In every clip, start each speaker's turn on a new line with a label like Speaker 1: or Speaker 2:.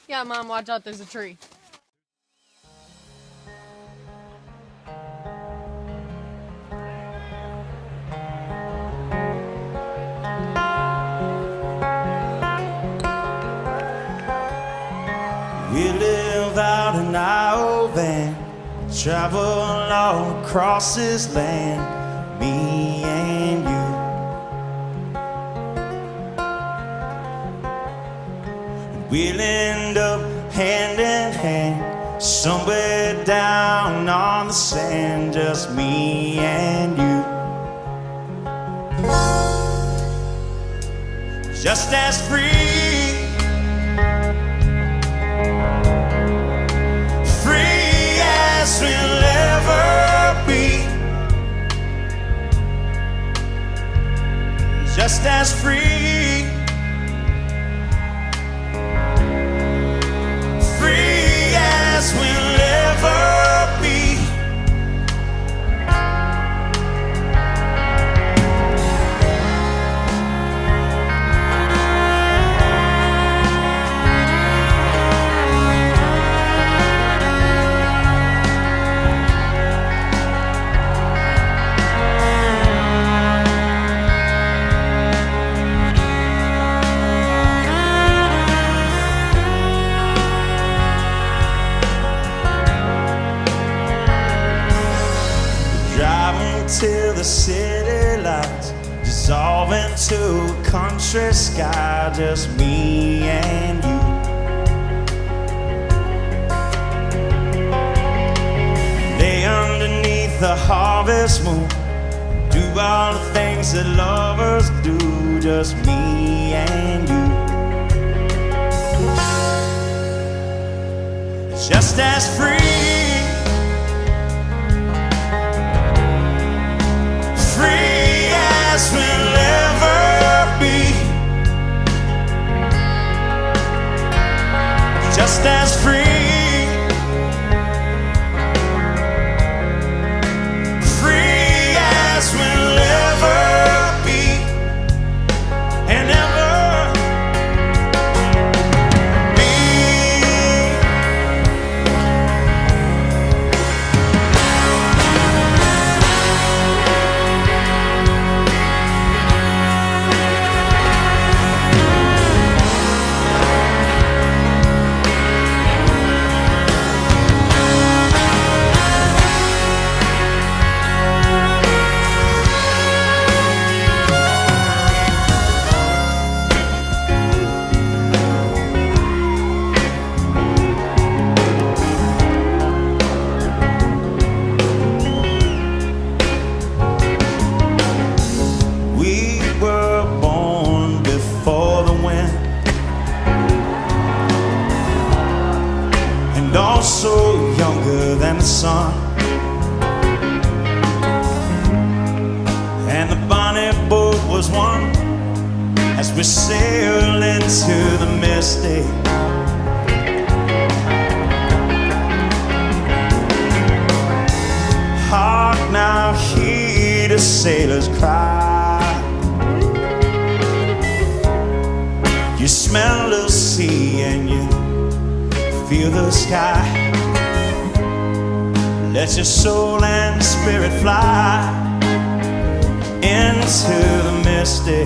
Speaker 1: Yeah, Mom, watch out, there's a tree.
Speaker 2: We live out in our old van, travel all across this land, me and you. We'll end up hand in hand, somewhere down on the sand, just me and you. Just as free, free as we'll ever be. Just as free, free as we'll ever be. Till the city lights dissolve into a country sky, just me and you. Lay underneath the harvest moon, do all the things that lovers do, just me and you. Just as free, free as we'll ever be. Just as free, free as we'll ever be. And ever be. We were born before the wind, and also younger than the sun. And the bonnet boat was one as we sailed into the misty. Hark now, hear the sailors cry. You smell the sea and you feel the sky. Let your soul and spirit fly into the misty.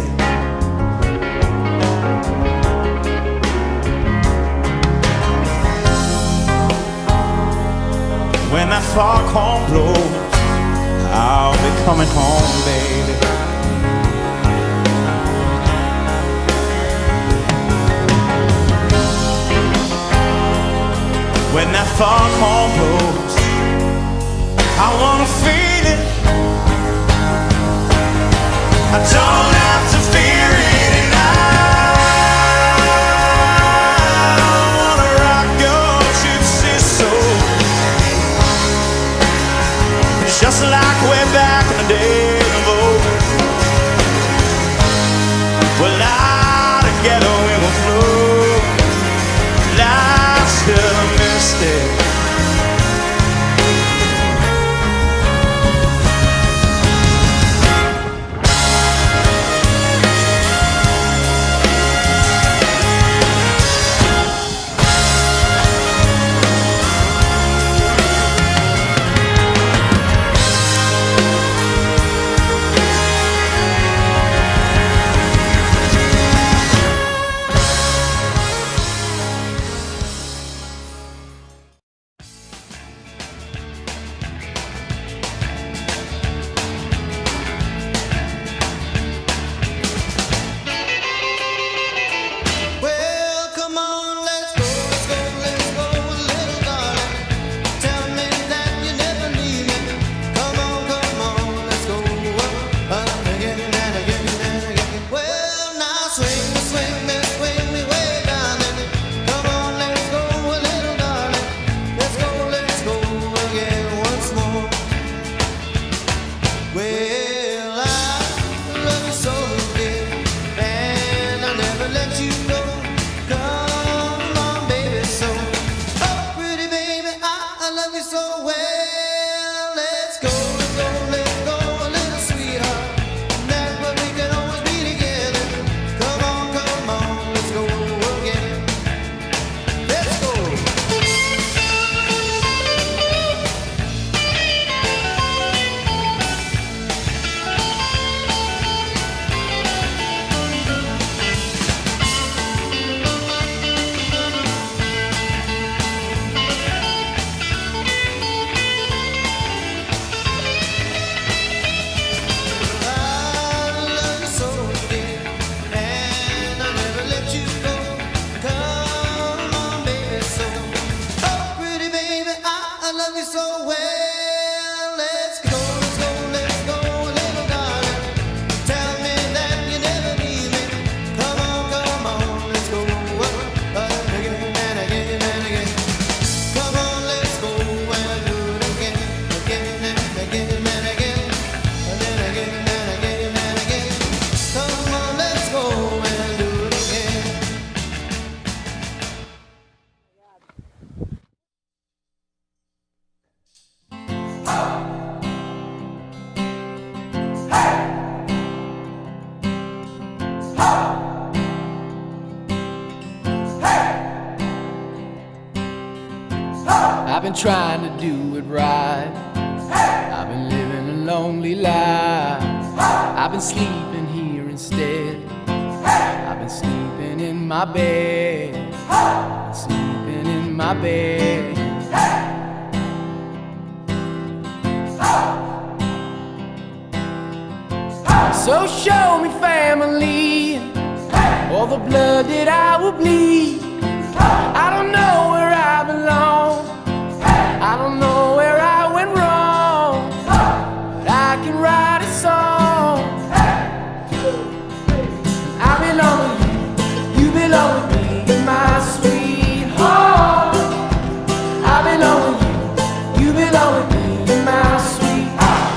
Speaker 2: When that foghorn blows, I'll be coming home, baby. When that foghorn blows, I wanna feel it. I don't have to fear it, and I wanna rock your gypsy soul, just like way back in the days of old. Well, out together we will flow, life's still a mistake.
Speaker 3: I've been trying to do it right. I've been living a lonely life. I've been sleeping here instead. I've been sleeping in my bed. Sleeping in my bed. So show me family, all the blood that I will bleed. I don't know where I belong. I don't know where I went wrong, but I can write a song. I belong with you, you belong with me, my sweetheart. I belong with you, you belong with me, my sweetheart.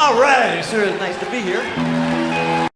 Speaker 4: All right, sure is nice to be here.